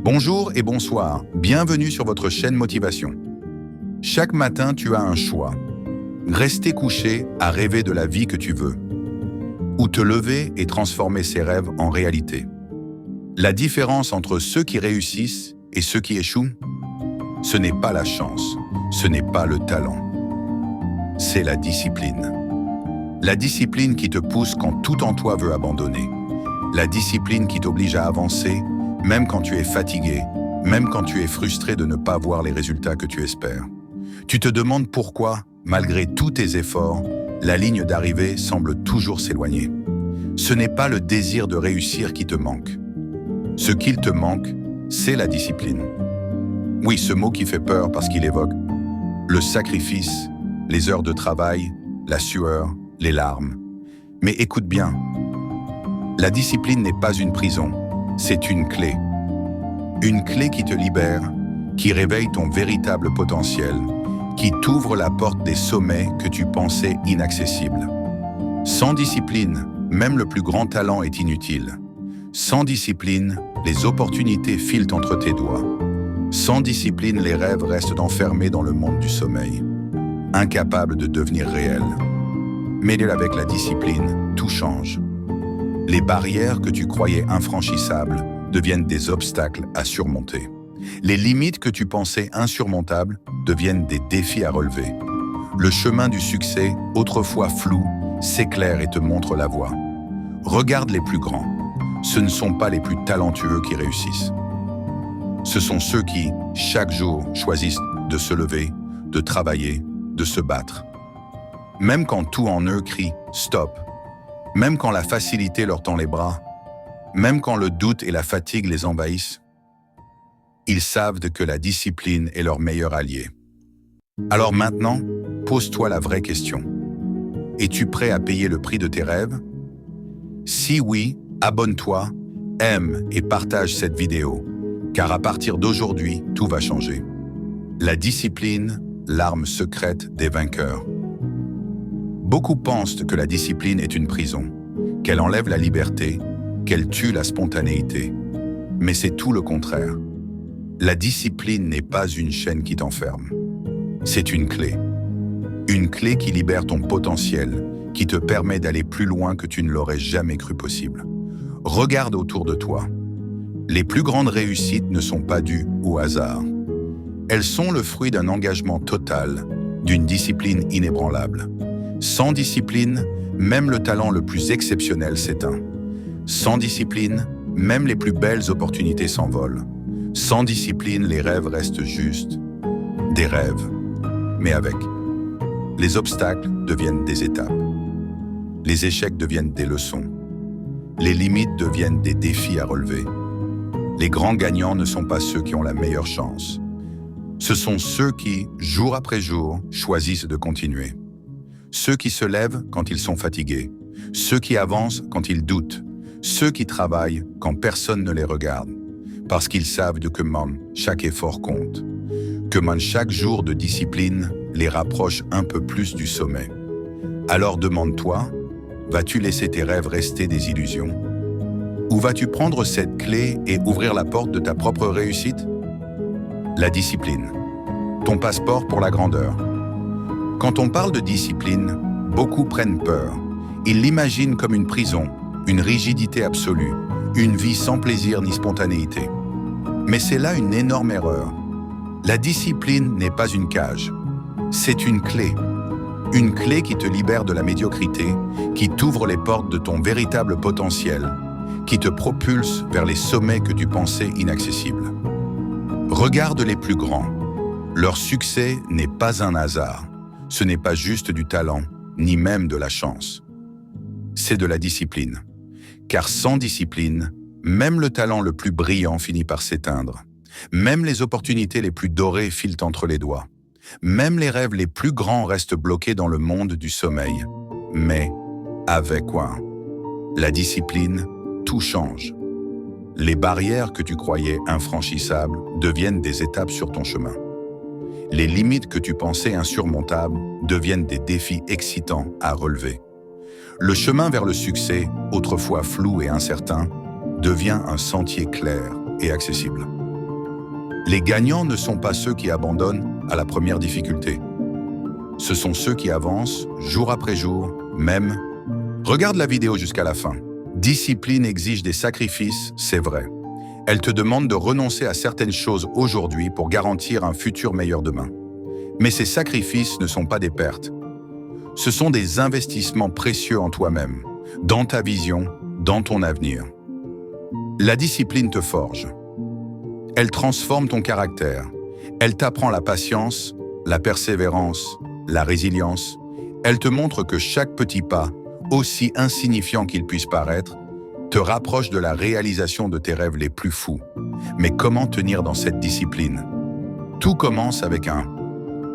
Bonjour et bonsoir, bienvenue sur votre chaîne Motivation. Chaque matin, tu as un choix. Rester couché à rêver de la vie que tu veux. Ou te lever et transformer ses rêves en réalité. La différence entre ceux qui réussissent et ceux qui échouent, ce n'est pas la chance, ce n'est pas le talent. C'est la discipline. La discipline qui te pousse quand tout en toi veut abandonner. La discipline qui t'oblige à avancer, même quand tu es fatigué, même quand tu es frustré de ne pas voir les résultats que tu espères. Tu te demandes pourquoi, malgré tous tes efforts, la ligne d'arrivée semble toujours s'éloigner. Ce n'est pas le désir de réussir qui te manque. Ce qu'il te manque, c'est la discipline. Oui, ce mot qui fait peur parce qu'il évoque le sacrifice, les heures de travail, la sueur, les larmes. Mais écoute bien, la discipline n'est pas une prison, c'est une clé. Une clé qui te libère, qui réveille ton véritable potentiel, qui t'ouvre la porte des sommets que tu pensais inaccessibles. Sans discipline, même le plus grand talent est inutile. Sans discipline, les opportunités filent entre tes doigts. Sans discipline, les rêves restent enfermés dans le monde du sommeil, incapables de devenir réels. Mais avec la discipline, tout change. Les barrières que tu croyais infranchissables deviennent des obstacles à surmonter. Les limites que tu pensais insurmontables deviennent des défis à relever. Le chemin du succès, autrefois flou, s'éclaire et te montre la voie. Regarde les plus grands. Ce ne sont pas les plus talentueux qui réussissent. Ce sont ceux qui, chaque jour, choisissent de se lever, de travailler, de se battre. Même quand tout en eux crie « stop », même quand la facilité leur tend les bras, même quand le doute et la fatigue les envahissent, ils savent que la discipline est leur meilleur allié. Alors maintenant, pose-toi la vraie question. Es-tu prêt à payer le prix de tes rêves? Si oui, abonne-toi, aime et partage cette vidéo, car à partir d'aujourd'hui, tout va changer. La discipline, l'arme secrète des vainqueurs. Beaucoup pensent que la discipline est une prison, qu'elle enlève la liberté, qu'elle tue la spontanéité. Mais c'est tout le contraire. La discipline n'est pas une chaîne qui t'enferme. C'est une clé. Une clé qui libère ton potentiel, qui te permet d'aller plus loin que tu ne l'aurais jamais cru possible. Regarde autour de toi. Les plus grandes réussites ne sont pas dues au hasard. Elles sont le fruit d'un engagement total, d'une discipline inébranlable. Sans discipline, même le talent le plus exceptionnel s'éteint. Sans discipline, même les plus belles opportunités s'envolent. Sans discipline, les rêves restent juste des rêves. Mais avec, les obstacles deviennent des étapes. Les échecs deviennent des leçons. Les limites deviennent des défis à relever. Les grands gagnants ne sont pas ceux qui ont la meilleure chance. Ce sont ceux qui, jour après jour, choisissent de continuer. Ceux qui se lèvent quand ils sont fatigués. Ceux qui avancent quand ils doutent. Ceux qui travaillent quand personne ne les regarde. Parce qu'ils savent que chaque effort compte. Que chaque jour de discipline les rapproche un peu plus du sommet. Alors demande-toi, vas-tu laisser tes rêves rester des illusions? Ou vas-tu prendre cette clé et ouvrir la porte de ta propre réussite? La discipline, ton passeport pour la grandeur. Quand on parle de discipline, beaucoup prennent peur. Ils l'imaginent comme une prison, une rigidité absolue, une vie sans plaisir ni spontanéité. Mais c'est là une énorme erreur. La discipline n'est pas une cage, c'est une clé. Une clé qui te libère de la médiocrité, qui t'ouvre les portes de ton véritable potentiel, qui te propulse vers les sommets que tu pensais inaccessibles. Regarde les plus grands. Leur succès n'est pas un hasard. Ce n'est pas juste du talent, ni même de la chance. C'est de la discipline. Car sans discipline, même le talent le plus brillant finit par s'éteindre. Même les opportunités les plus dorées filent entre les doigts. Même les rêves les plus grands restent bloqués dans le monde du sommeil. Mais avec quoi? La discipline, tout change. Les barrières que tu croyais infranchissables deviennent des étapes sur ton chemin. Les limites que tu pensais insurmontables deviennent des défis excitants à relever. Le chemin vers le succès, autrefois flou et incertain, devient un sentier clair et accessible. Les gagnants ne sont pas ceux qui abandonnent à la première difficulté. Ce sont ceux qui avancent jour après jour, même. Regarde la vidéo jusqu'à la fin. Discipline exige des sacrifices, c'est vrai. Elle te demande de renoncer à certaines choses aujourd'hui pour garantir un futur meilleur demain. Mais ces sacrifices ne sont pas des pertes. Ce sont des investissements précieux en toi-même, dans ta vision, dans ton avenir. La discipline te forge. Elle transforme ton caractère. Elle t'apprend la patience, la persévérance, la résilience. Elle te montre que chaque petit pas, aussi insignifiant qu'il puisse paraître, te rapproche de la réalisation de tes rêves les plus fous. Mais comment tenir dans cette discipline? Tout commence avec un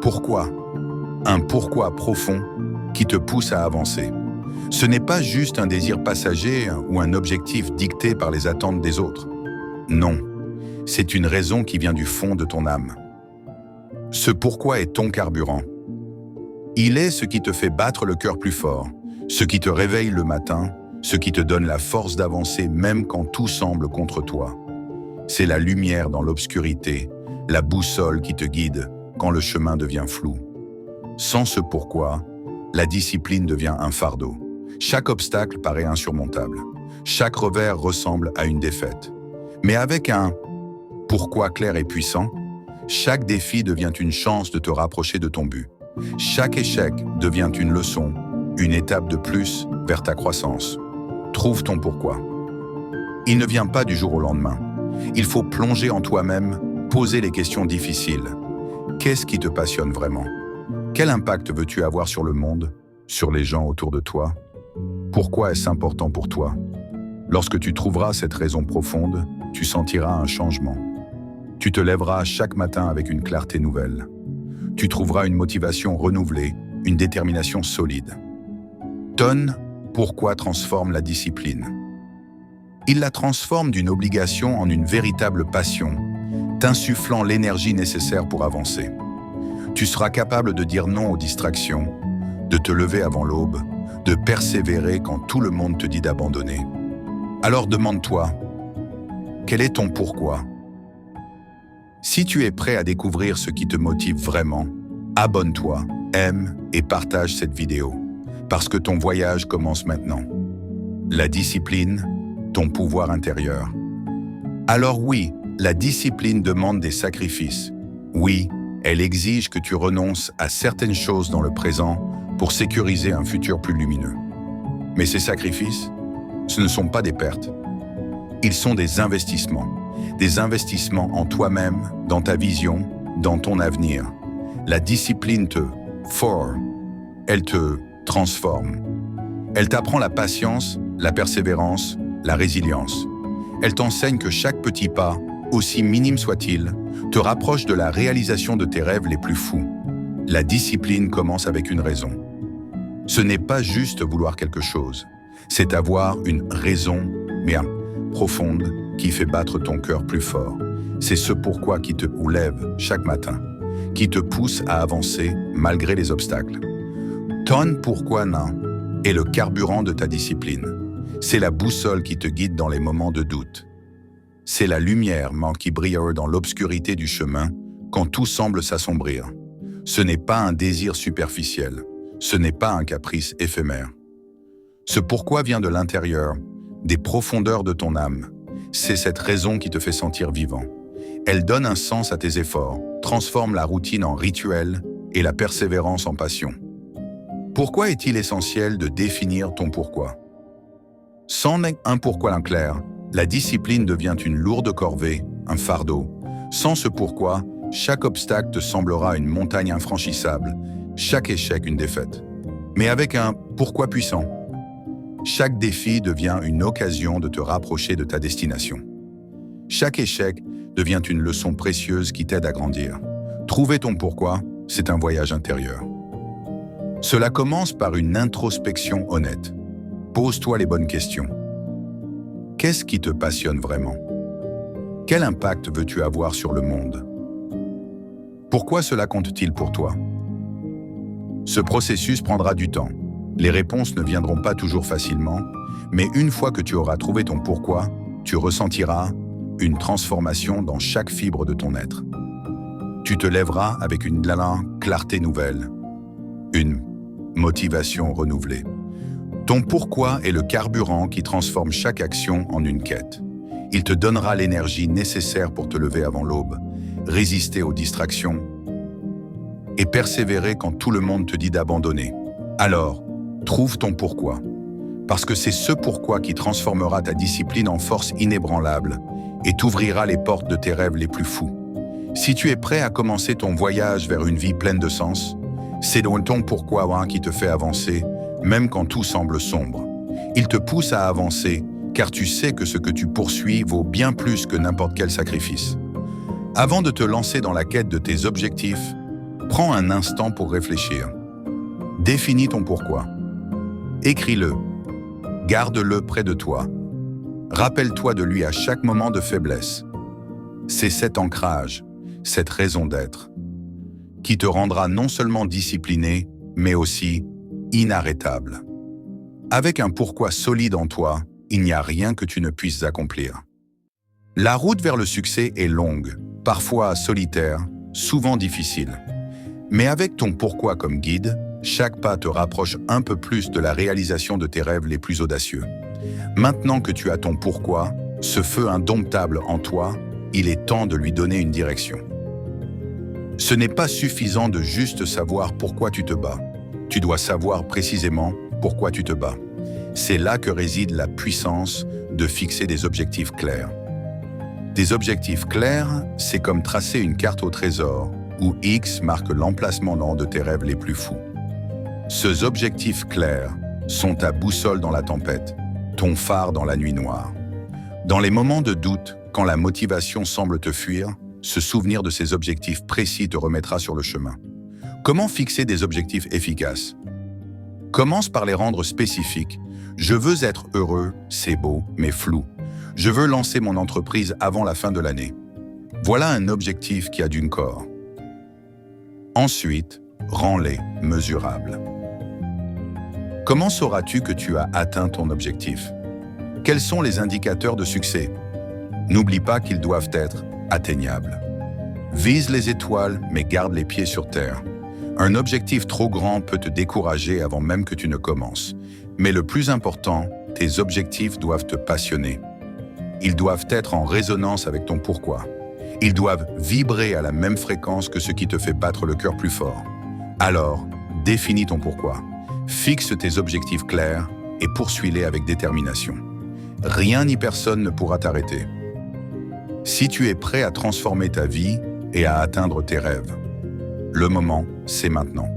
pourquoi profond qui te pousse à avancer. Ce n'est pas juste un désir passager ou un objectif dicté par les attentes des autres. Non, c'est une raison qui vient du fond de ton âme. Ce pourquoi est ton carburant. Il est ce qui te fait battre le cœur plus fort, ce qui te réveille le matin, ce qui te donne la force d'avancer même quand tout semble contre toi. C'est la lumière dans l'obscurité, la boussole qui te guide quand le chemin devient flou. Sans ce pourquoi, la discipline devient un fardeau. Chaque obstacle paraît insurmontable. Chaque revers ressemble à une défaite. Mais avec un pourquoi clair et puissant, chaque défi devient une chance de te rapprocher de ton but. Chaque échec devient une leçon, une étape de plus vers ta croissance. Trouve ton pourquoi. Il ne vient pas du jour au lendemain. Il faut plonger en toi-même, poser les questions difficiles. Qu'est-ce qui te passionne vraiment? Quel impact veux-tu avoir sur le monde, sur les gens autour de toi? Pourquoi est-ce important pour toi? Lorsque tu trouveras cette raison profonde, tu sentiras un changement. Tu te lèveras chaque matin avec une clarté nouvelle. Tu trouveras une motivation renouvelée, une détermination solide. Ton pourquoi transforme la discipline. Il la transforme d'une obligation en une véritable passion, t'insufflant l'énergie nécessaire pour avancer. Tu seras capable de dire non aux distractions, de te lever avant l'aube, de persévérer quand tout le monde te dit d'abandonner. Alors demande-toi, quel est ton pourquoi? Si tu es prêt à découvrir ce qui te motive vraiment, abonne-toi, aime et partage cette vidéo, parce que ton voyage commence maintenant. La discipline, ton pouvoir intérieur. Alors oui, la discipline demande des sacrifices. Oui, elle exige que tu renonces à certaines choses dans le présent pour sécuriser un futur plus lumineux. Mais ces sacrifices, ce ne sont pas des pertes. Ils sont des investissements en toi-même, dans ta vision, dans ton avenir. La discipline te forme, elle te transforme. Elle t'apprend la patience, la persévérance, la résilience. Elle t'enseigne que chaque petit pas, aussi minime soit-il, te rapproche de la réalisation de tes rêves les plus fous. La discipline commence avec une raison. Ce n'est pas juste vouloir quelque chose, c'est avoir une raison, bien profonde, qui fait battre ton cœur plus fort. C'est ce pourquoi qui te lève chaque matin, qui te pousse à avancer malgré les obstacles. Ton pourquoi nain est le carburant de ta discipline. C'est la boussole qui te guide dans les moments de doute. C'est la lumière qui brille dans l'obscurité du chemin quand tout semble s'assombrir. Ce n'est pas un désir superficiel, ce n'est pas un caprice éphémère. Ce pourquoi vient de l'intérieur, des profondeurs de ton âme. C'est cette raison qui te fait sentir vivant. Elle donne un sens à tes efforts, transforme la routine en rituel et la persévérance en passion. Pourquoi est-il essentiel de définir ton pourquoi? Sans un pourquoi clair, la discipline devient une lourde corvée, un fardeau. Sans ce pourquoi, chaque obstacle te semblera une montagne infranchissable, chaque échec une défaite. Mais avec un pourquoi puissant, chaque défi devient une occasion de te rapprocher de ta destination. Chaque échec devient une leçon précieuse qui t'aide à grandir. Trouver ton pourquoi, c'est un voyage intérieur. Cela commence par une introspection honnête. Pose-toi les bonnes questions. Qu'est-ce qui te passionne vraiment? Quel impact veux-tu avoir sur le monde? Pourquoi cela compte-t-il pour toi? Ce processus prendra du temps. Les réponses ne viendront pas toujours facilement, mais une fois que tu auras trouvé ton pourquoi, tu ressentiras une transformation dans chaque fibre de ton être. Tu te lèveras avec une clarté nouvelle, une motivation renouvelée. Ton pourquoi est le carburant qui transforme chaque action en une quête. Il te donnera l'énergie nécessaire pour te lever avant l'aube, résister aux distractions et persévérer quand tout le monde te dit d'abandonner. Alors, trouve ton pourquoi. Parce que c'est ce pourquoi qui transformera ta discipline en force inébranlable et t'ouvrira les portes de tes rêves les plus fous. Si tu es prêt à commencer ton voyage vers une vie pleine de sens, c'est donc ton pourquoi qui te fait avancer, même quand tout semble sombre. Il te pousse à avancer, car tu sais que ce que tu poursuis vaut bien plus que n'importe quel sacrifice. Avant de te lancer dans la quête de tes objectifs, prends un instant pour réfléchir. Définis ton pourquoi. Écris-le. Garde-le près de toi. Rappelle-toi de lui à chaque moment de faiblesse. C'est cet ancrage, cette raison d'être, qui te rendra non seulement discipliné, mais aussi inarrêtable. Avec un pourquoi solide en toi, il n'y a rien que tu ne puisses accomplir. La route vers le succès est longue, parfois solitaire, souvent difficile. Mais avec ton pourquoi comme guide, chaque pas te rapproche un peu plus de la réalisation de tes rêves les plus audacieux. Maintenant que tu as ton pourquoi, ce feu indomptable en toi, il est temps de lui donner une direction. Ce n'est pas suffisant de juste savoir pourquoi tu te bats. Tu dois savoir précisément pourquoi tu te bats. C'est là que réside la puissance de fixer des objectifs clairs. Des objectifs clairs, c'est comme tracer une carte au trésor, où X marque l'emplacement de tes rêves les plus fous. Ces objectifs clairs sont ta boussole dans la tempête, ton phare dans la nuit noire. Dans les moments de doute, quand la motivation semble te fuir, ce souvenir de ces objectifs précis te remettra sur le chemin. Comment fixer des objectifs efficaces? Commence par les rendre spécifiques. Je veux être heureux, c'est beau, mais flou. Je veux lancer mon entreprise avant la fin de l'année. Voilà un objectif qui a du corps. Ensuite, rends-les mesurables. Comment sauras-tu que tu as atteint ton objectif? Quels sont les indicateurs de succès? N'oublie pas qu'ils doivent être atteignables. Vise les étoiles, mais garde les pieds sur terre. Un objectif trop grand peut te décourager avant même que tu ne commences. Mais le plus important, tes objectifs doivent te passionner. Ils doivent être en résonance avec ton pourquoi. Ils doivent vibrer à la même fréquence que ce qui te fait battre le cœur plus fort. Alors, définis ton pourquoi. Fixe tes objectifs clairs et poursuis-les avec détermination. Rien ni personne ne pourra t'arrêter. Si tu es prêt à transformer ta vie et à atteindre tes rêves, le moment, c'est maintenant.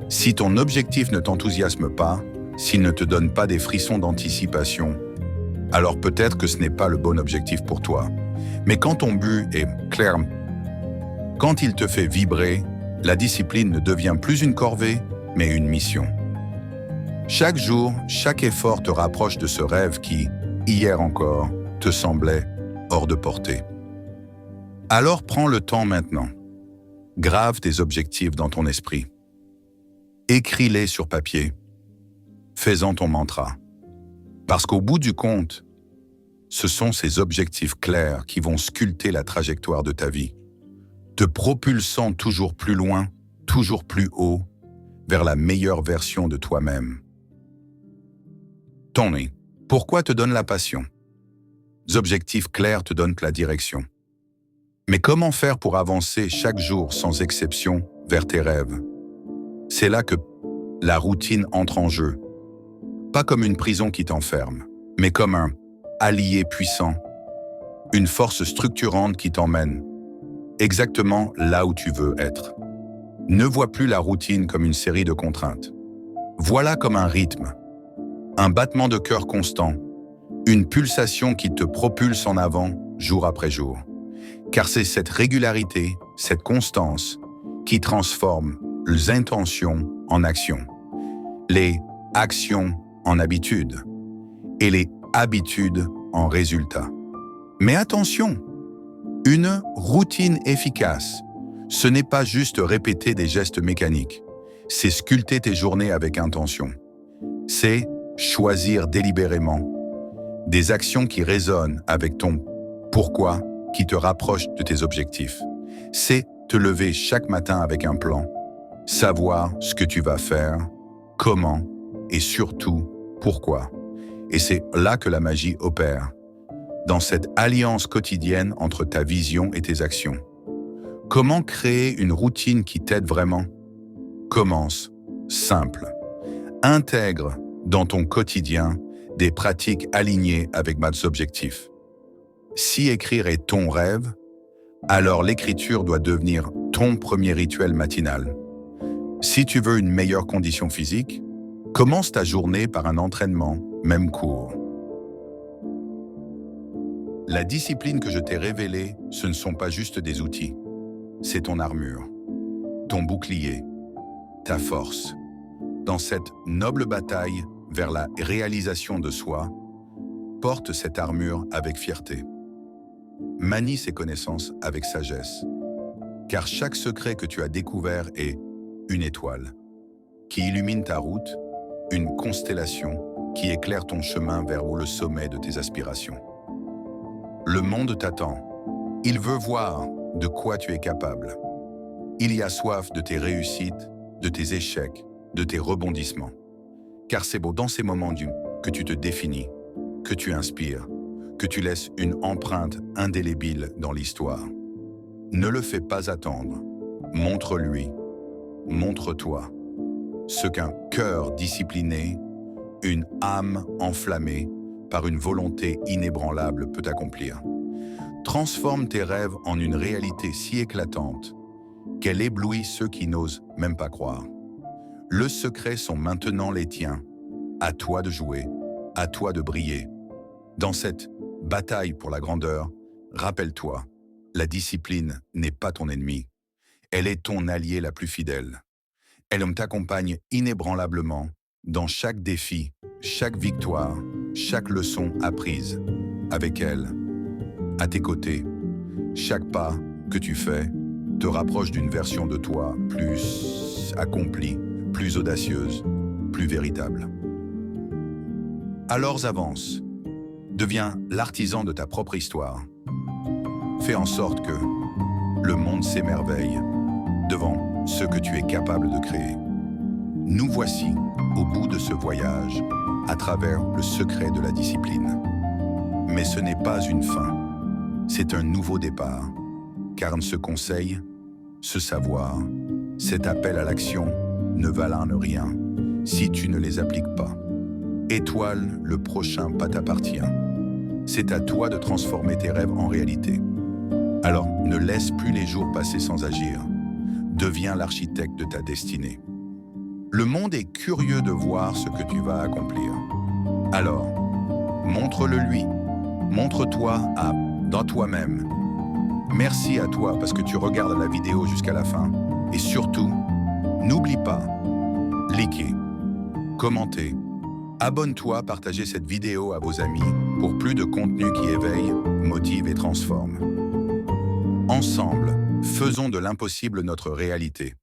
Si ton objectif ne t'enthousiasme pas, s'il ne te donne pas des frissons d'anticipation, alors peut-être que ce n'est pas le bon objectif pour toi. Mais quand ton but est clair, quand il te fait vibrer, la discipline ne devient plus une corvée, mais une mission. Chaque jour, chaque effort te rapproche de ce rêve qui, hier encore, te semblait hors de portée. Alors prends le temps maintenant. Grave tes objectifs dans ton esprit. Écris-les sur papier. Fais-en ton mantra. Parce qu'au bout du compte, ce sont ces objectifs clairs qui vont sculpter la trajectoire de ta vie, te propulsant toujours plus loin, toujours plus haut, vers la meilleure version de toi-même. Tony, pourquoi te donne la passion? Les objectifs clairs te donnent la direction. Mais comment faire pour avancer chaque jour sans exception vers tes rêves? C'est là que la routine entre en jeu. Pas comme une prison qui t'enferme, mais comme un allié puissant, une force structurante qui t'emmène exactement là où tu veux être. Ne vois plus la routine comme une série de contraintes. Voilà comme un rythme, un battement de cœur constant, une pulsation qui te propulse en avant jour après jour. Car c'est cette régularité, cette constance qui transforme les intentions en actions, les actions en habitudes et les habitudes en résultats. Mais attention, une routine efficace, ce n'est pas juste répéter des gestes mécaniques, c'est sculpter tes journées avec intention. C'est choisir délibérément des actions qui résonnent avec ton pourquoi qui te rapproche de tes objectifs. C'est te lever chaque matin avec un plan, savoir ce que tu vas faire, comment et surtout pourquoi. Et c'est là que la magie opère, dans cette alliance quotidienne entre ta vision et tes actions. Comment créer une routine qui t'aide vraiment? Commence simple. Intègre dans ton quotidien des pratiques alignées avec tes objectifs. Si écrire est ton rêve, alors l'écriture doit devenir ton premier rituel matinal. Si tu veux une meilleure condition physique, commence ta journée par un entraînement, même court. La discipline que je t'ai révélée, ce ne sont pas juste des outils. C'est ton armure, ton bouclier, ta force. Dans cette noble bataille vers la réalisation de soi, porte cette armure avec fierté. Manie ces connaissances avec sagesse, car chaque secret que tu as découvert est une étoile qui illumine ta route, une constellation qui éclaire ton chemin vers le sommet de tes aspirations. Le monde t'attend. Il veut voir de quoi tu es capable. Il y a soif de tes réussites, de tes échecs, de tes rebondissements. Car c'est beau dans ces moments que tu te définis, que tu inspires, que tu laisses une empreinte indélébile dans l'histoire. Ne le fais pas attendre. Montre-lui, montre-toi ce qu'un cœur discipliné, une âme enflammée par une volonté inébranlable peut accomplir. Transforme tes rêves en une réalité si éclatante qu'elle éblouit ceux qui n'osent même pas croire. Le secret sont maintenant les tiens. À toi de jouer, à toi de briller. Dans cette bataille pour la grandeur, rappelle-toi, la discipline n'est pas ton ennemi. Elle est ton allié la plus fidèle. Elle t'accompagne inébranlablement dans chaque défi, chaque victoire, chaque leçon apprise. Avec elle, à tes côtés, chaque pas que tu fais te rapproche d'une version de toi plus accomplie, plus audacieuse, plus véritable. Alors avance, deviens l'artisan de ta propre histoire. Fais en sorte que le monde s'émerveille devant ce que tu es capable de créer. Nous voici au bout de ce voyage à travers le secret de la discipline. Mais ce n'est pas une fin, c'est un nouveau départ, car ce conseil, ce savoir, cet appel à l'action ne valent rien si tu ne les appliques pas. Étoile, le prochain pas t'appartient. C'est à toi de transformer tes rêves en réalité. Alors ne laisse plus les jours passer sans agir. Deviens l'architecte de ta destinée. Le monde est curieux de voir ce que tu vas accomplir. Alors, montre-le lui. Montre-toi dans toi-même. Merci à toi parce que tu regardes la vidéo jusqu'à la fin. Et surtout, n'oublie pas, likez, commentez, abonne-toi, partagez cette vidéo à vos amis pour plus de contenu qui éveille, motive et transforme. Ensemble, faisons de l'impossible notre réalité.